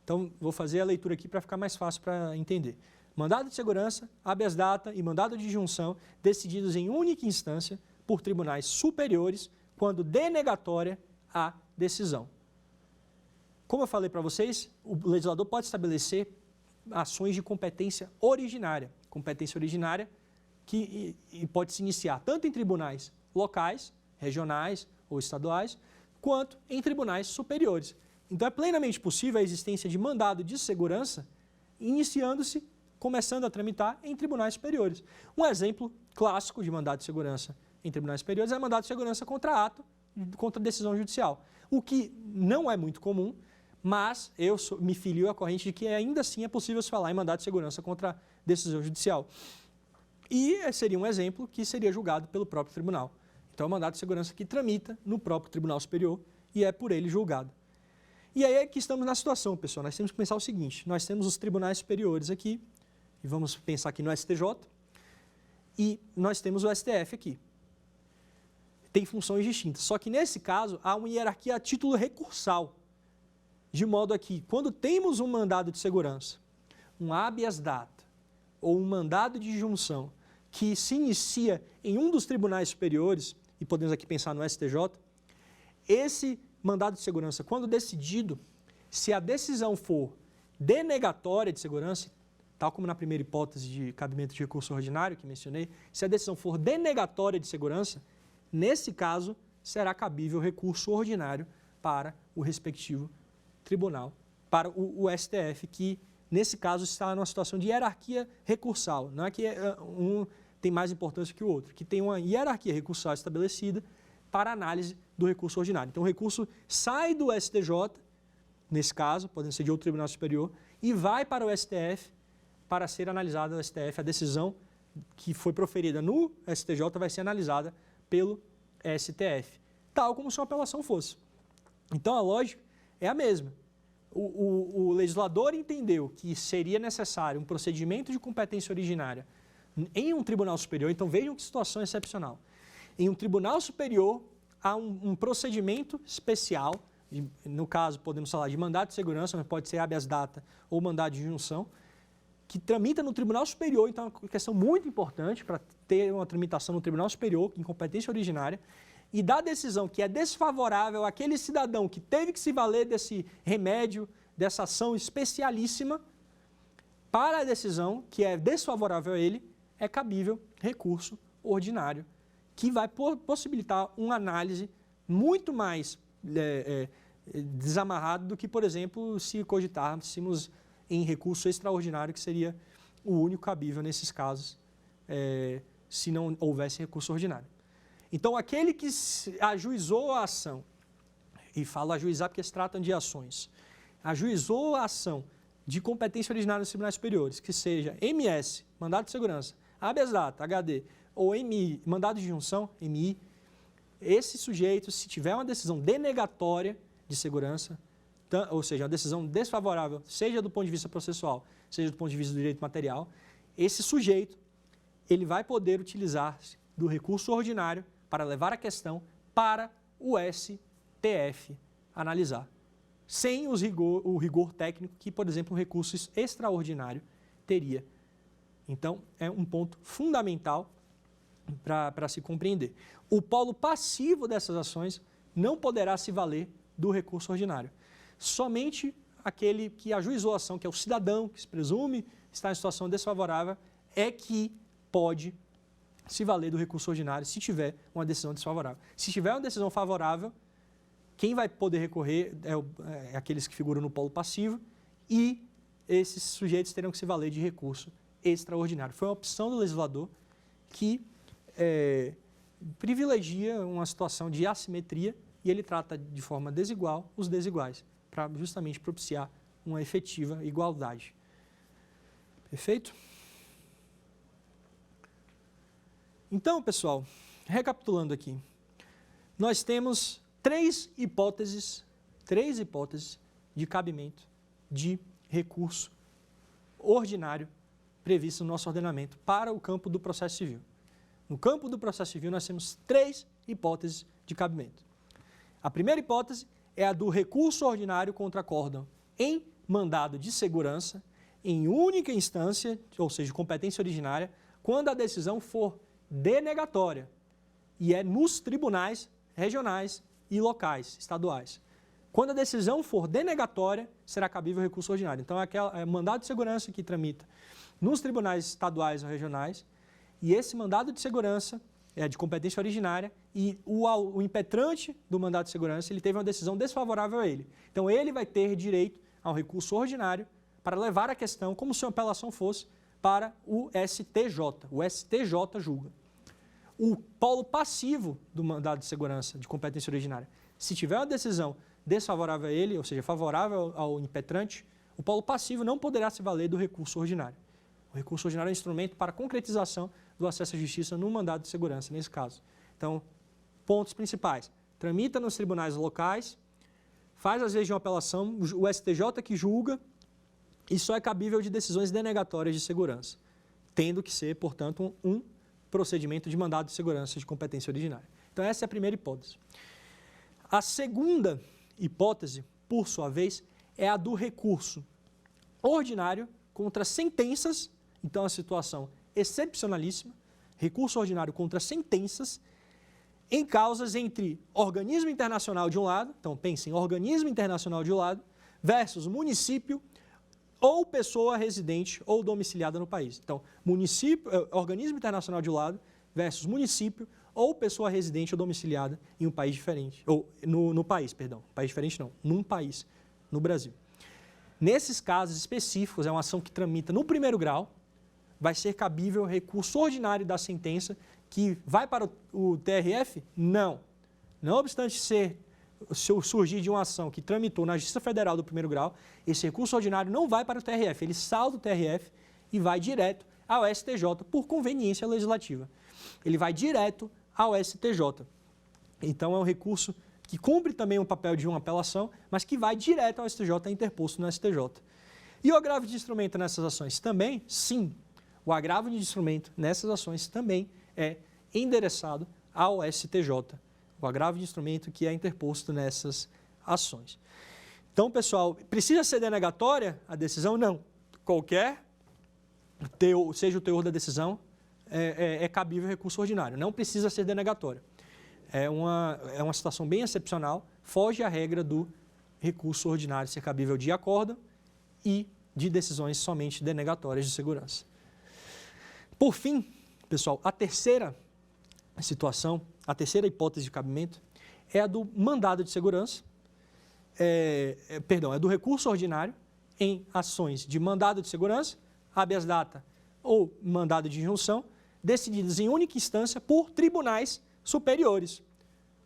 Então, vou fazer a leitura aqui para ficar mais fácil para entender. Mandado de segurança, habeas data e mandado de junção decididos em única instância por tribunais superiores, quando denegatória a decisão. Como eu falei para vocês, o legislador pode estabelecer ações de competência originária. Competência originária que pode se iniciar tanto em tribunais locais, regionais ou estaduais, quanto em tribunais superiores. Então, é plenamente possível a existência de mandado de segurança iniciando-se, começando a tramitar em tribunais superiores. Um exemplo clássico de mandado de segurança em tribunais superiores é mandado de segurança contra ato, contra decisão judicial. O que não é muito comum, mas eu me filio à corrente de que ainda assim é possível se falar em mandado de segurança contra decisão judicial. E seria um exemplo que seria julgado pelo próprio tribunal. Então, é um mandado de segurança que tramita no próprio Tribunal Superior e é por ele julgado. E aí é que estamos na situação, pessoal. Nós temos que pensar o seguinte: nós temos os tribunais superiores aqui, e vamos pensar aqui no STJ, e nós temos o STF aqui. Tem funções distintas. Só que, nesse caso, há uma hierarquia a título recursal. De modo a que, quando temos um mandado de segurança, um habeas data ou um mandado de junção que se inicia em um dos tribunais superiores, e podemos aqui pensar no STJ, esse mandado de segurança, quando decidido, se a decisão for denegatória de segurança, tal como na primeira hipótese de cabimento de recurso ordinário que mencionei, se a decisão for denegatória de segurança, nesse caso, será cabível recurso ordinário para o respectivo tribunal, para o STF, que, nesse caso, está numa situação de hierarquia recursal. Não é que um tem mais importância que o outro, que tem uma hierarquia recursal estabelecida para análise do recurso ordinário. Então, o recurso sai do STJ, nesse caso, podendo ser de outro tribunal superior, e vai para o STF para ser analisada no STF. A decisão que foi proferida no STJ vai ser analisada pelo STF, tal como se uma apelação fosse. Então, a lógica é a mesma. O legislador entendeu que seria necessário um procedimento de competência originária em um tribunal superior. Então, vejam que situação excepcional. Em um tribunal superior, há um procedimento especial, no caso, podemos falar de mandado de segurança, mas pode ser habeas data ou mandado de junção, que tramita no tribunal superior. Então, é uma questão muito importante para ter uma tramitação no tribunal superior, em competência originária, e da decisão que é desfavorável àquele cidadão que teve que se valer desse remédio, dessa ação especialíssima, para a decisão que é desfavorável a ele, é cabível recurso ordinário, que vai possibilitar uma análise muito mais desamarrada do que, por exemplo, se cogitássemos em recurso extraordinário, que seria o único cabível nesses casos, se não houvesse recurso ordinário. Então, aquele que ajuizou a ação, e falo ajuizar porque se tratam de ações, ajuizou a ação de competência originária dos tribunais superiores, que seja MS, mandado de segurança, habeas data, HD, ou MI, mandado de junção, MI, esse sujeito, se tiver uma decisão denegatória de segurança, ou seja, uma decisão desfavorável, seja do ponto de vista processual, seja do ponto de vista do direito material, esse sujeito, ele vai poder utilizar do recurso ordinário para levar a questão para o STF analisar, sem o rigor técnico que, por exemplo, um recurso extraordinário teria. Então, é um ponto fundamental para se compreender. O polo passivo dessas ações não poderá se valer do recurso ordinário. Somente aquele que ajuizou a ação, que é o cidadão, que se presume estar em situação desfavorável, é que pode se valer do recurso ordinário se tiver uma decisão desfavorável. Se tiver uma decisão favorável, quem vai poder recorrer é aqueles que figuram no polo passivo e esses sujeitos terão que se valer de recurso extraordinário. Foi uma opção do legislador que privilegia uma situação de assimetria e ele trata de forma desigual os desiguais, para justamente propiciar uma efetiva igualdade. Perfeito? Então, pessoal, recapitulando aqui, nós temos três hipóteses de cabimento de recurso ordinário previsto no nosso ordenamento para o campo do processo civil. No campo do processo civil, nós temos três hipóteses de cabimento. A primeira hipótese é a do recurso ordinário contra acórdão em mandado de segurança, em única instância, ou seja, competência originária, quando a decisão for denegatória, e é nos tribunais regionais e locais, estaduais. Quando a decisão for denegatória, será cabível o recurso ordinário. Então, é o mandado de segurança que tramita nos tribunais estaduais ou regionais, e esse mandado de segurança é de competência originária, e o impetrante do mandado de segurança, ele teve uma decisão desfavorável a ele. Então, ele vai ter direito a um recurso ordinário para levar a questão, como se a apelação fosse, para o STJ. O STJ julga. O polo passivo do mandado de segurança de competência originária, se tiver uma decisão desfavorável a ele, ou seja, favorável ao impetrante, o polo passivo não poderá se valer do recurso ordinário. O recurso ordinário é um instrumento para a concretização do acesso à justiça no mandado de segurança, nesse caso. Então, pontos principais. Tramita nos tribunais locais, faz às vezes de uma apelação, o STJ que julga, e só é cabível de decisões denegatórias de segurança, tendo que ser, portanto, um procedimento de mandado de segurança de competência originária. Então, essa é a primeira hipótese. A segunda hipótese, por sua vez, é a do recurso ordinário contra sentenças, então a situação excepcionalíssima, recurso ordinário contra sentenças, em causas entre organismo internacional de um lado, então pense em organismo internacional de um lado, versus município ou pessoa residente ou domiciliada no país. Então, organismo internacional de um lado versus município ou pessoa residente ou domiciliada em um país diferente, ou no país, perdão, país diferente não, num país, no Brasil. Nesses casos específicos, é uma ação que tramita no primeiro grau, vai ser cabível o recurso ordinário da sentença que vai para o TRF? Não. Não obstante surgir de uma ação que tramitou na Justiça Federal do primeiro grau, esse recurso ordinário não vai para o TRF, ele salda o TRF e vai direto ao STJ por conveniência legislativa. Ele vai direto ao STJ. Então, é um recurso que cumpre também o papel de uma apelação, mas que vai direto ao STJ, é interposto no STJ. E o agravo de instrumento nessas ações também? Sim. O agravo de instrumento nessas ações também é endereçado ao STJ. O agravo de instrumento que é interposto nessas ações. Então, pessoal, precisa ser denegatória a decisão? Não. Qualquer, seja o teor da decisão, é cabível recurso ordinário. Não precisa ser denegatória. É uma situação bem excepcional, foge à regra do recurso ordinário ser cabível de acórdão e de decisões somente denegatórias de segurança. Por fim, pessoal, a terceira situação, a terceira hipótese de cabimento é a do mandado de segurança, é do recurso ordinário em ações de mandado de segurança, habeas data ou mandado de injunção, decididas em única instância por tribunais superiores,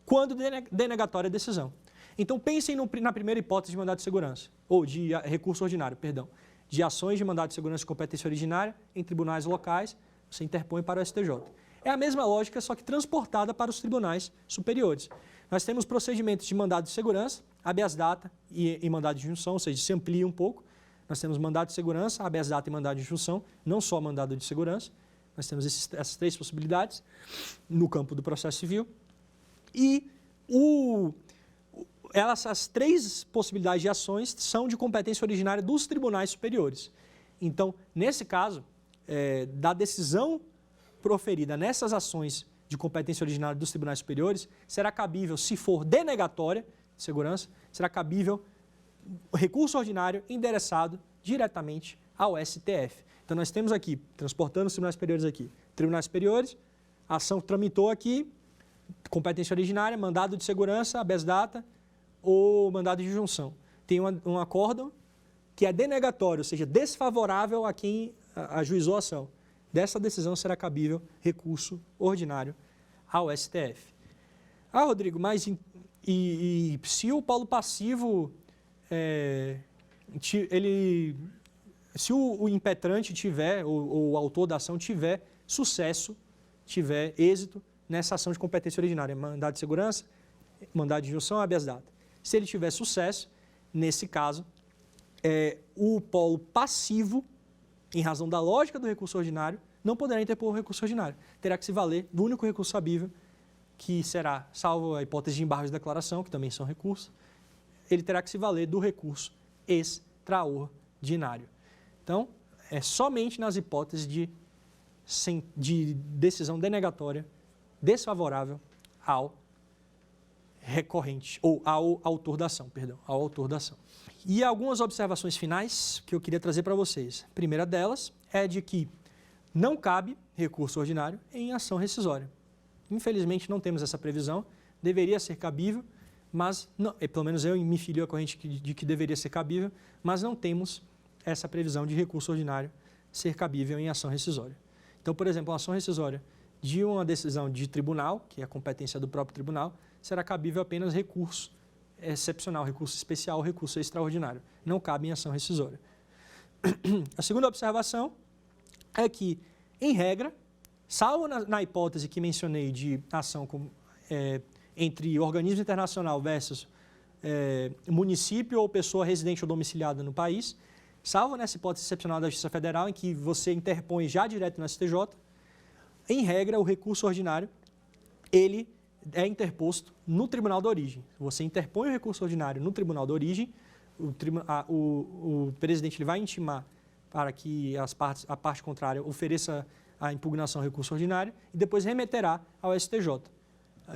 quando denegatória a decisão. Então, pensem na primeira hipótese de mandado de segurança, ou de recurso ordinário, perdão, de ações de mandado de segurança de competência originária em tribunais locais, você interpõe para o STJ. É a mesma lógica, só que transportada para os tribunais superiores. Nós temos procedimentos de mandado de segurança, habeas data e mandado de injunção, ou seja, se amplia um pouco. Nós temos mandado de segurança, habeas data e mandado de injunção, não só mandado de segurança. Nós temos essas três possibilidades no campo do processo civil. E essas três possibilidades de ações são de competência originária dos tribunais superiores. Então, nesse caso, da decisão proferida nessas ações de competência originária dos tribunais superiores, será cabível, se for denegatória de segurança, será cabível recurso ordinário endereçado diretamente ao STF. Então, nós temos aqui, transportando os tribunais superiores aqui, tribunais superiores, a ação tramitou aqui, competência originária, mandado de segurança, habeas data ou mandado de junção. Tem um acórdão que é denegatório, ou seja, desfavorável a quem ajuizou a ação. Dessa decisão será cabível recurso ordinário ao STF. Ah, Rodrigo, mas se o polo passivo, se o impetrante tiver, ou o autor da ação tiver sucesso, tiver êxito nessa ação de competência originária, mandado de segurança, mandado de injunção, habeas data. Se ele tiver sucesso, nesse caso, o polo passivo, em razão da lógica do recurso ordinário, não poderá interpor o recurso ordinário. Terá que se valer do único recurso cabível, que será, salvo a hipótese de embargos de declaração, que também são recursos, ele terá que se valer do recurso extraordinário. Então, é somente nas hipóteses de decisão denegatória desfavorável ao recorrente, ou ao autor da ação, ao autor da ação. E algumas observações finais que eu queria trazer para vocês. A primeira delas é de que não cabe recurso ordinário em ação rescisória. Infelizmente, não temos essa previsão, deveria ser cabível, mas, não, pelo menos eu me filio à corrente de que deveria ser cabível, mas não temos essa previsão de recurso ordinário ser cabível em ação rescisória. Então, por exemplo, uma ação rescisória de uma decisão de tribunal, que é a competência do próprio tribunal, será cabível apenas recurso excepcional, recurso especial, recurso extraordinário. Não cabe em ação rescisória. A segunda observação é que, em regra, salvo na hipótese que mencionei de ação entre organismo internacional versus município ou pessoa residente ou domiciliada no país, salvo nessa hipótese excepcional da Justiça Federal, em que você interpõe já direto no STJ, em regra, o recurso ordinário, ele é interposto no tribunal da origem. Você interpõe o recurso ordinário no tribunal da origem, o presidente ele vai intimar para que a parte contrária ofereça a impugnação ao recurso ordinário e depois remeterá ao STJ,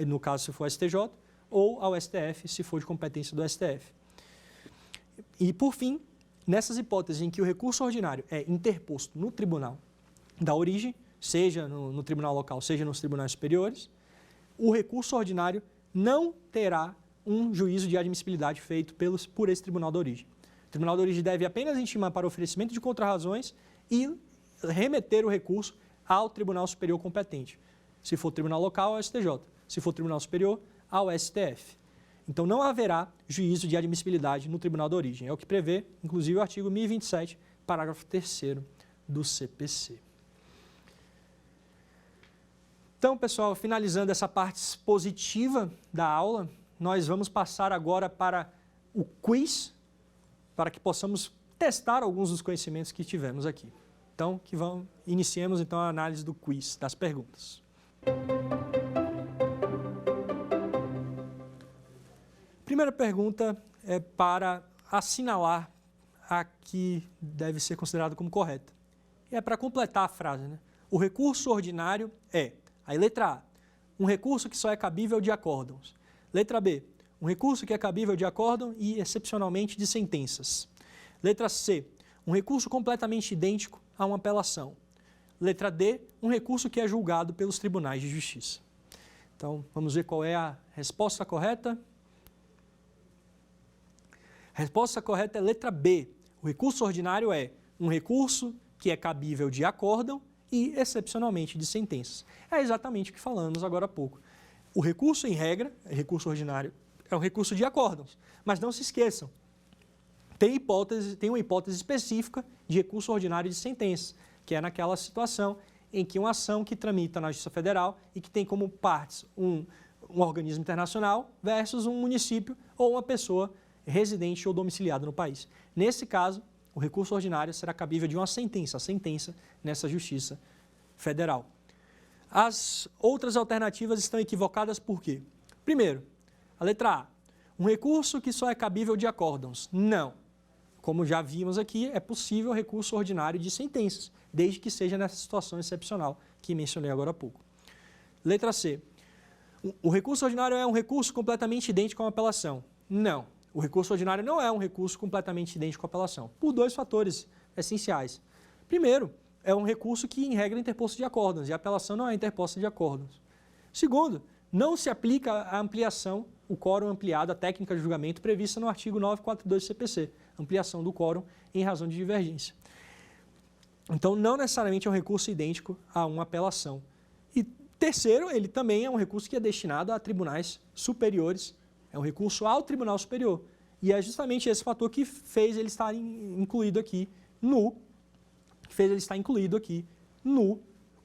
no caso se for STJ, ou ao STF, se for de competência do STF. E, por fim, nessas hipóteses em que o recurso ordinário é interposto no tribunal da origem, seja no tribunal local, seja nos tribunais superiores, o recurso ordinário não terá um juízo de admissibilidade feito por esse tribunal da origem. O tribunal da origem deve apenas intimar para oferecimento de contrarrazões e remeter o recurso ao tribunal superior competente. Se for tribunal local, ao STJ. Se for tribunal superior, ao STF. Então, não haverá juízo de admissibilidade no tribunal da origem. É o que prevê, inclusive, o artigo 1027, parágrafo 3º do CPC. Então, pessoal, finalizando essa parte expositiva da aula, nós vamos passar agora para o quiz, para que possamos testar alguns dos conhecimentos que tivemos aqui. Então, iniciemos então a análise do quiz, das perguntas. Primeira pergunta é para assinalar a que deve ser considerada como correta. E é para completar a frase, né? O recurso ordinário é, aí letra A, um recurso que só é cabível de acórdãos. Letra B, um recurso que é cabível de acórdão e, excepcionalmente, de sentenças. Letra C, um recurso completamente idêntico a uma apelação. Letra D, um recurso que é julgado pelos tribunais de justiça. Então, vamos ver qual é a resposta correta. A resposta correta é letra B. O recurso ordinário é um recurso que é cabível de acórdão e, excepcionalmente, de sentenças. É exatamente o que falamos agora há pouco. O recurso, em regra, recurso ordinário, é um recurso de acórdãos. Mas não se esqueçam, tem uma hipótese específica de recurso ordinário de sentenças, que é naquela situação em que uma ação que tramita na Justiça Federal e que tem como partes um organismo internacional versus um município ou uma pessoa residente ou domiciliada no país. Nesse caso, o recurso ordinário será cabível de uma sentença, a sentença nessa justiça Federal. As outras alternativas estão equivocadas por quê? Primeiro, a letra A, um recurso que só é cabível de acórdãos. Não. Como já vimos aqui, é possível recurso ordinário de sentenças, desde que seja nessa situação excepcional que mencionei agora há pouco. Letra C, o recurso ordinário é um recurso completamente idêntico a uma apelação. Não. O recurso ordinário não é um recurso completamente idêntico à apelação, por dois fatores essenciais. Primeiro, é um recurso que, em regra, é interposto de acórdãos, e a apelação não é interposta de acórdãos. Segundo, não se aplica a ampliação, o quórum ampliado, a técnica de julgamento prevista no artigo 942 do CPC, ampliação do quórum em razão de divergência. Então, não necessariamente é um recurso idêntico a uma apelação. E terceiro, ele também é um recurso que é destinado a tribunais superiores, é um recurso ao Tribunal Superior. E é justamente esse fator que fez ele estar incluído aqui no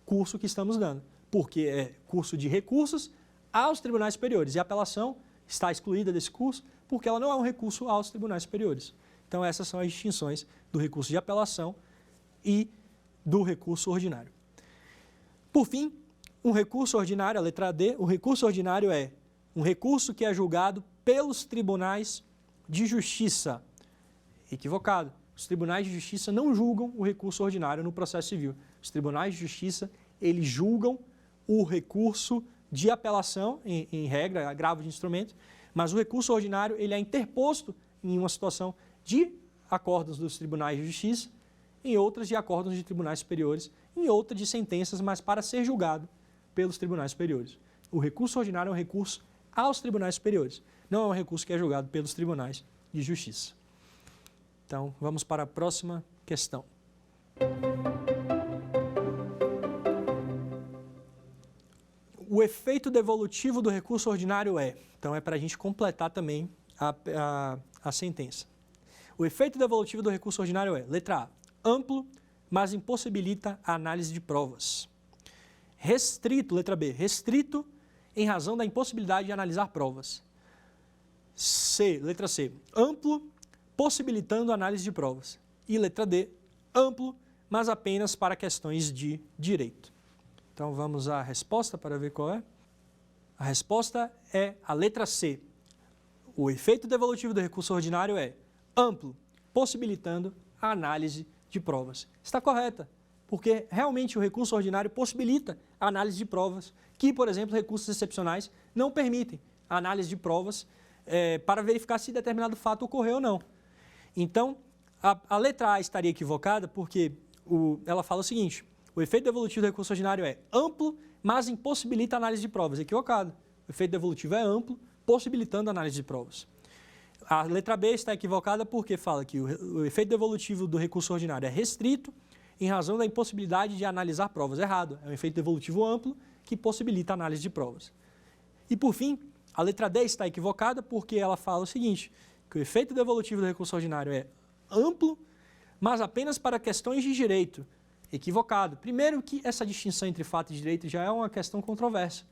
curso que estamos dando. Porque é curso de recursos aos tribunais superiores. E a apelação está excluída desse curso porque ela não é um recurso aos tribunais superiores. Então, essas são as distinções do recurso de apelação e do recurso ordinário. Por fim, um recurso ordinário, a letra D, o recurso ordinário é um recurso que é julgado pelos tribunais de justiça. Equivocado. Os tribunais de justiça não julgam o recurso ordinário no processo civil. Os tribunais de justiça, eles julgam o recurso de apelação, em regra, agravo de instrumento, mas o recurso ordinário ele é interposto em uma situação de acórdãos dos tribunais de justiça, em outras de acórdãos de tribunais superiores, em outra de sentenças, mas para ser julgado pelos tribunais superiores. O recurso ordinário é um recurso aos tribunais superiores, não é um recurso que é julgado pelos tribunais de justiça. Então, vamos para a próxima questão. O efeito devolutivo do recurso ordinário é, então é para a gente completar também a sentença. O efeito devolutivo do recurso ordinário é, letra A, amplo, mas impossibilita a análise de provas. Restrito, letra B, restrito em razão da impossibilidade de analisar provas. Letra C, amplo, possibilitando a análise de provas. E letra D, amplo, mas apenas para questões de direito. Então, vamos à resposta para ver qual é. A resposta é a letra C. O efeito devolutivo do recurso ordinário é amplo, possibilitando a análise de provas. Está correta, porque realmente o recurso ordinário possibilita a análise de provas, que, por exemplo, recursos excepcionais não permitem a análise de provas para verificar se determinado fato ocorreu ou não. Então, a letra A estaria equivocada porque ela fala o seguinte, o efeito devolutivo do recurso ordinário é amplo, mas impossibilita a análise de provas. Equivocado. O efeito devolutivo é amplo, possibilitando a análise de provas. A letra B está equivocada porque fala que o efeito devolutivo do recurso ordinário é restrito em razão da impossibilidade de analisar provas. Errado. É um efeito devolutivo amplo que possibilita a análise de provas. E, por fim, a letra D está equivocada porque ela fala o seguinte, que o efeito devolutivo do recurso ordinário é amplo, mas apenas para questões de direito. Equivocado. Primeiro que essa distinção entre fato e direito já é uma questão controversa.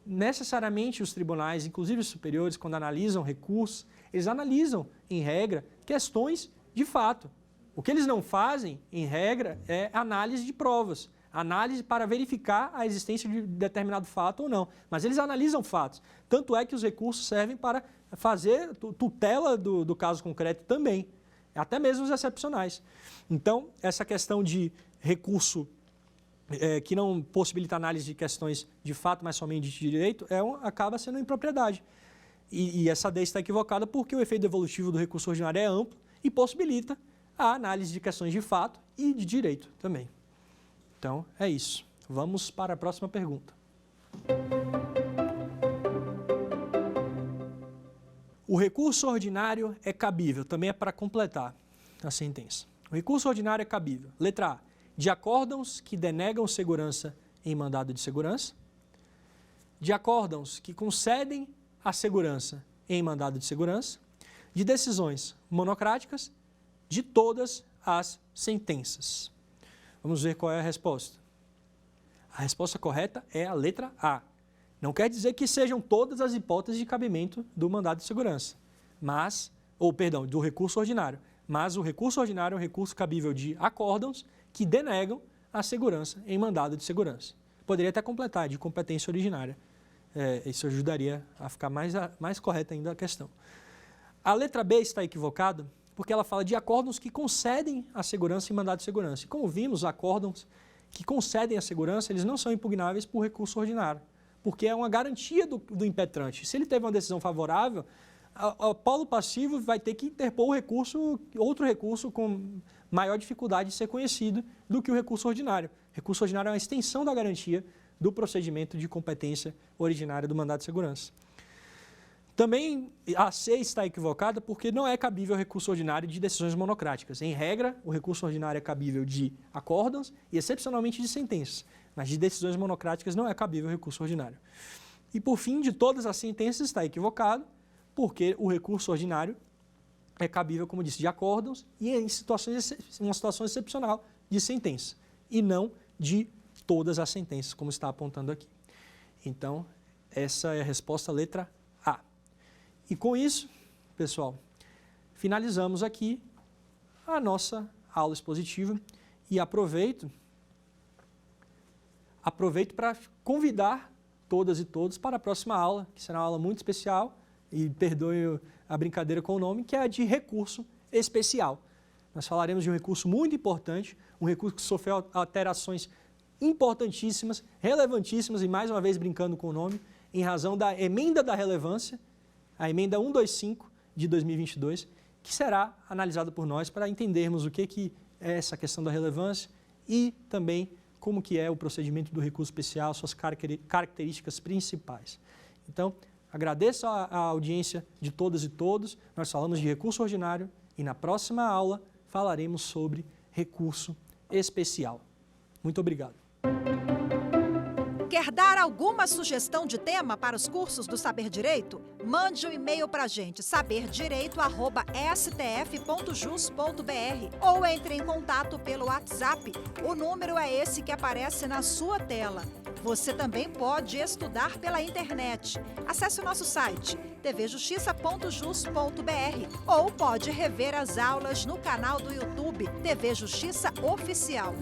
Necessariamente os tribunais, inclusive os superiores, quando analisam recursos, eles analisam, em regra, questões de fato. O que eles não fazem, em regra, é análise de provas. Análise para verificar a existência de determinado fato ou não. Mas eles analisam fatos. Tanto é que os recursos servem para fazer tutela do caso concreto também. Até mesmo os excepcionais. Então, essa questão de recurso que não possibilita análise de questões de fato, mas somente de direito, acaba sendo impropriedade. E essa D está equivocada porque o efeito devolutivo do recurso ordinário é amplo e possibilita a análise de questões de fato e de direito também. Então, é isso. Vamos para a próxima pergunta. O recurso ordinário é cabível, também é para completar a sentença. O recurso ordinário é cabível. Letra A, de acórdãos que denegam segurança em mandado de segurança, de acórdãos que concedem a segurança em mandado de segurança, de decisões monocráticas, de todas as sentenças. Vamos ver qual é a resposta. A resposta correta é a letra A. Não quer dizer que sejam todas as hipóteses de cabimento do mandado de segurança, do recurso ordinário. Mas o recurso ordinário é um recurso cabível de acórdãos que denegam a segurança em mandado de segurança. Poderia até completar de competência originária. Isso ajudaria a ficar mais correta ainda a questão. A letra B está equivocada porque ela fala de acórdãos que concedem a segurança em mandado de segurança. E como vimos, acórdãos que concedem a segurança, eles não são impugnáveis por recurso ordinário, porque é uma garantia do impetrante. Se ele teve uma decisão favorável, o polo passivo vai ter que interpor outro recurso com maior dificuldade de ser conhecido do que o recurso ordinário. O recurso ordinário é uma extensão da garantia do procedimento de competência originária do mandado de segurança. Também a C está equivocada porque não é cabível o recurso ordinário de decisões monocráticas. Em regra, o recurso ordinário é cabível de acórdãos e excepcionalmente de sentenças, mas de decisões monocráticas não é cabível o recurso ordinário. E por fim, de todas as sentenças está equivocado porque o recurso ordinário é cabível, como disse, de acórdãos e em uma situação excepcional de sentença e não de todas as sentenças, como está apontando aqui. Então, essa é a resposta letra A. E com isso, pessoal, finalizamos aqui a nossa aula expositiva e aproveito para convidar todas e todos para a próxima aula, que será uma aula muito especial, e perdoe a brincadeira com o nome, que é a de recurso especial. Nós falaremos de um recurso muito importante, um recurso que sofreu alterações importantíssimas, relevantíssimas, e mais uma vez brincando com o nome, em razão da emenda da relevância, a emenda 125 de 2022, que será analisada por nós para entendermos o que é essa questão da relevância e também como que é o procedimento do recurso especial, suas características principais. Então, agradeço a audiência de todas e todos. Nós falamos de recurso ordinário e na próxima aula falaremos sobre recurso especial. Muito obrigado. Quer dar alguma sugestão de tema para os cursos do Saber Direito? Mande um e-mail para a gente, saberdireito@stf.jus.br, ou entre em contato pelo WhatsApp. O número é esse que aparece na sua tela. Você também pode estudar pela internet. Acesse o nosso site tvjustiça.jus.br ou pode rever as aulas no canal do YouTube TV Justiça Oficial.